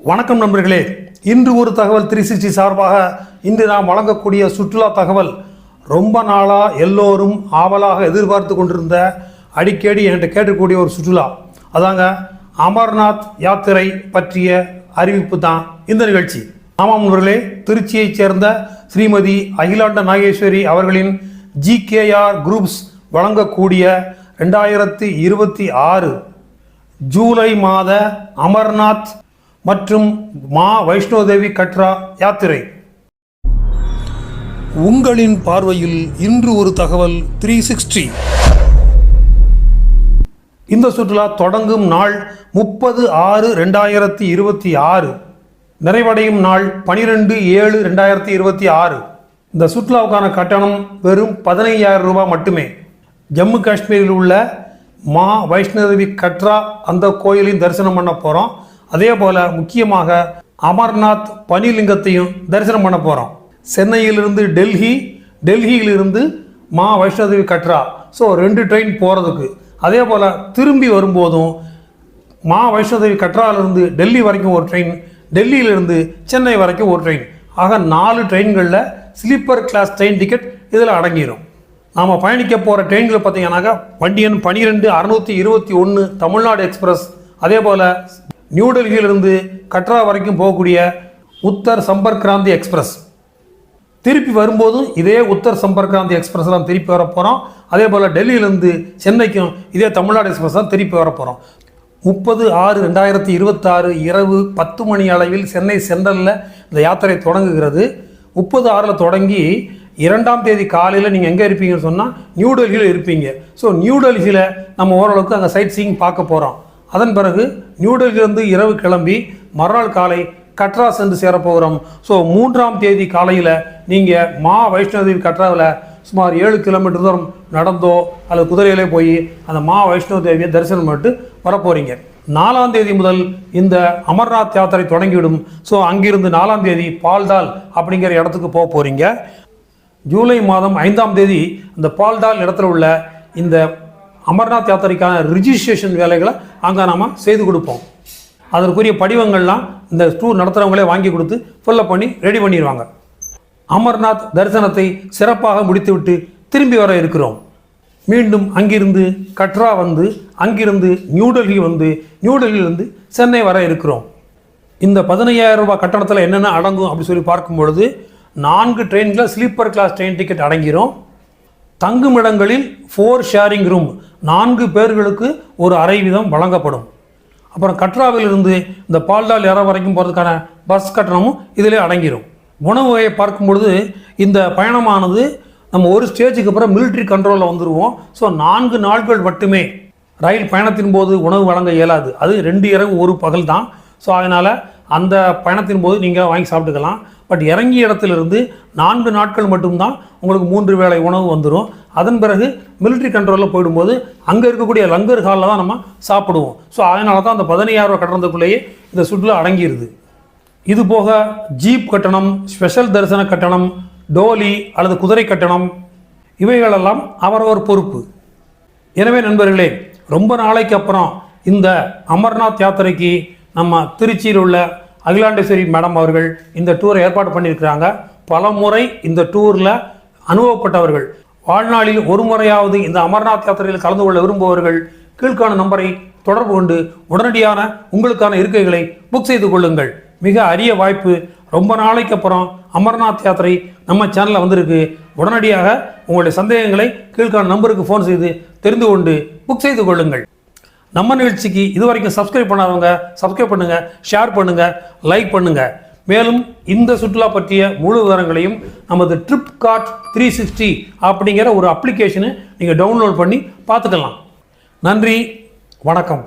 வணக்கம் நண்பர்களே, இன்று ஒரு தகவல் 360 சார்பாக இன்று நாம் வழங்கக்கூடிய சுற்றுலா தகவல் ரொம்ப நாளாக எல்லோரும் ஆவலாக எதிர்பார்த்து கொண்டிருந்த அடிக்கடி என்கிட்ட கேட்கக்கூடிய ஒரு சுற்றுலா. அதாங்க அமர்நாத் யாத்திரை பற்றிய அறிவிப்பு தான் இந்த நிகழ்ச்சி. ஆமாம் நண்பர்களே, திருச்சியைச் சேர்ந்த ஸ்ரீமதி அகிலாண்ட நாகேஸ்வரி அவர்களின் GKR குரூப்ஸ் வழங்கக்கூடிய 2026 ஜூலை மாத அமர்நாத் மற்றும் மா வைஷ்ணோதேவி கட்ரா யாத்திரை. உங்களின் பார்வையில் இன்று ஒரு தகவல் 360. இந்த சுற்றுலா தொடங்கும் நாள் 30/6/2026, நிறைவடையும் நாள் 12/7/2026. இந்த சுற்றுலாவுக்கான கட்டணம் வெறும் 15,000 ரூபாய் மட்டுமே. ஜம்மு காஷ்மீரில் உள்ள மா வைஷ்ணோதேவி கட்ரா அந்த கோயிலையும் தரிசனம் பண்ண போகிறோம். அதே போல் முக்கியமாக அமர்நாத் பனிலிங்கத்தையும் தரிசனம் பண்ண போகிறோம். சென்னையிலிருந்து டெல்லியிலிருந்து மா வைஷ்ணோதேவி கட்ரா, ஸோ 2 ட்ரெயின் போகிறதுக்கு. அதே போல் திரும்பி வரும்போதும் மா வைஷ்ணோதேவி கட்ராவிலிருந்து டெல்லி வரைக்கும் ஒரு ட்ரெயின், டெல்லியிலிருந்து சென்னை வரைக்கும் ஒரு ட்ரெயின். ஆக 4 ட்ரெயின்களில் ஸ்லீப்பர் கிளாஸ் ட்ரெயின் டிக்கெட் இதில் அடங்கிடும். நாம் பயணிக்க போகிற ட்ரெயின்கள் பார்த்தீங்கன்னாக்கா வண்டி எண் 12/621 தமிழ்நாடு எக்ஸ்பிரஸ். அதே போல் நியூ டெல்லியிலிருந்து கட்ரா வரைக்கும் போகக்கூடிய உத்தர் சம்பர்க் கிராந்தி எக்ஸ்பிரஸ். திருப்பி வரும்போதும் இதே உத்தர் சம்பர்க் கிராந்தி எக்ஸ்பிரஸ் தான் திருப்பி வர போகிறோம். அதே போல் டெல்லியிலேருந்து சென்னைக்கும் இதே தமிழ்நாடு எக்ஸ்பிரஸ் தான் திருப்பி வர போகிறோம். 30/6/2026 இரவு 10 மணி அளவில் சென்னை சென்ட்ரலில் இந்த யாத்திரை தொடங்குகிறது. 30/6 தொடங்கி 2ஆம் தேதி காலையில் நீங்கள் எங்கே இருப்பீங்கன்னு சொன்னால் நியூ டெல்லியில் இருப்பீங்க. ஸோ நியூ டெல்லியில் நம்ம ஓரளவுக்கு அங்கே சைட் சீயிங் பார்க்க போகிறோம். அதன் பிறகு நியூ டெல்லியிலிருந்து இரவு கிளம்பி மறுநாள் காலை கட்ரா சென்று சேரப்போகிறோம். ஸோ 3ஆம் தேதி காலையில் நீங்கள் மா வைஷ்ணோதேவி கட்ராவில் சுமார் 7 கிலோமீட்டர் தூரம் நடந்தோ அல்லது குதிரையிலே போய் அந்த மா வைஷ்ணோதேவியை தரிசனம் பண்ணிட்டு வரப்போகிறீங்க. 4ஆம் தேதி முதல் இந்த அமர்நாத் யாத்திரை தொடங்கிவிடும். ஸோ அங்கிருந்து 4ஆம் தேதி பால்டால் அப்படிங்கிற இடத்துக்கு போக போகிறீங்க. ஜூலை மாதம் 5ஆம் தேதி இந்த பால்டால் இடத்துல உள்ள இந்த அமர்நாத் யாத்திரைக்கான ரிஜிஸ்ட்ரேஷன் வேலைகளை அங்கே நாம் செய்து கொடுப்போம். அதற்குரிய படிவங்கள்லாம் இந்த டூர் நடத்துகிறவங்களே வாங்கி கொடுத்து ஃபில்லப் பண்ணி ரெடி பண்ணிடுவாங்க. அமர்நாத் தரிசனத்தை சிறப்பாக முடித்துவிட்டு திரும்பி வர இருக்கிறோம். மீண்டும் அங்கிருந்து கட்ரா வந்து அங்கிருந்து நியூ டெல்லி வந்து நியூ டெல்லியிலிருந்து சென்னை வர இருக்கிறோம். இந்த 15,000 ரூபாய் கட்டணத்தில் என்னென்ன அடங்கும் அப்படி சொல்லி பார்க்கும் பொழுது 4 ட்ரெயின்களில் ஸ்லீப்பர் கிளாஸ் ட்ரெயின் டிக்கெட் அடங்கிடும். தங்கும் இடங்களில் 4 ஷேரிங் ரூம், 4 பேர்களுக்கு ஒரு அறை வீதம் வழங்கப்படும். அப்புறம் கட்ராவிலிருந்து இந்த பால்டால் ஏற வரைக்கும் போகிறதுக்கான பஸ் கட்டணமும் இதிலே அடங்கிடும். உணவு வகையை பார்க்கும் பொழுது இந்த பயணமானது நம்ம ஒரு ஸ்டேஜுக்கு அப்புறம் மிலிட்ரி கண்ட்ரோலில் வந்துடுவோம். ஸோ 4 நாட்கள் மட்டுமே ரயில் பயணத்தின் போது உணவு வழங்க இயலாது. அது 2 இரவு 1 பகல் தான். ஸோ அதனால் அந்த பயணத்தின் போது நீங்கள் வாங்கி சாப்பிட்டுக்கலாம். பட் இறங்கிய இடத்துலேருந்து 4 நாட்கள் மட்டும்தான் உங்களுக்கு 3 வேளை உணவு வந்துடும். அதன் பிறகு மிலிட்ரி கண்ட்ரோலில் போயிடும்போது அங்கே இருக்கக்கூடிய லங்கர் ஹாலில் தான் நம்ம சாப்பிடுவோம். ஸோ அதனால தான் அந்த 15,000 ரூபாய் கட்டணத்துக்குள்ளேயே இந்த சுற்றுலா அடங்கிடுது. இது போக ஜீப் கட்டணம், ஸ்பெஷல் தரிசன கட்டணம், டோலி அல்லது குதிரை கட்டணம் இவைகளெல்லாம் அவரவர் பொறுப்பு. எனவே நண்பர்களே, ரொம்ப நாளைக்கு அப்புறம் இந்த அமர்நாத் யாத்திரைக்கு நம்ம திருச்சியில் உள்ள அகிலாண்டேஸ்வரி மேடம் அவர்கள் இந்த டூரை ஏற்பாடு பண்ணியிருக்கிறாங்க. பல முறை இந்த டூரில் அனுபவப்பட்டவர்கள், வாழ்நாளில் ஒரு முறையாவது இந்த அமர்நாத் யாத்திரையில் கலந்து கொள்ள விரும்புபவர்கள் கீழ்காண நம்பரை தொடர்பு கொண்டு உடனடியான உங்களுக்கான இருக்கைகளை புக் செய்து கொள்ளுங்கள். மிக அரிய வாய்ப்பு. ரொம்ப நாளைக்கு அப்புறம் அமர்நாத் யாத்திரை நம்ம சேனலில் வந்திருக்கு. உடனடியாக உங்களுடைய சந்தேகங்களை கீழ்காண நம்பருக்கு ஃபோன் செய்து தெரிந்து கொண்டு புக் செய்து கொள்ளுங்கள். நம்ம நிகழ்ச்சிக்கு இதுவரைக்கும் சப்ஸ்கிரைப் பண்ணாதவங்க சப்ஸ்கிரைப் பண்ணுங்கள், ஷேர் பண்ணுங்கள், லைக் பண்ணுங்கள். மேலும் இந்த சுற்றுலா பற்றிய முழு விவரங்களையும் நமது ட்ரிப்கார்ட் 360 அப்படிங்கிற ஒரு அப்ளிகேஷனை நீங்கள் டவுன்லோட் பண்ணி பார்த்துக்கலாம். நன்றி, வணக்கம்.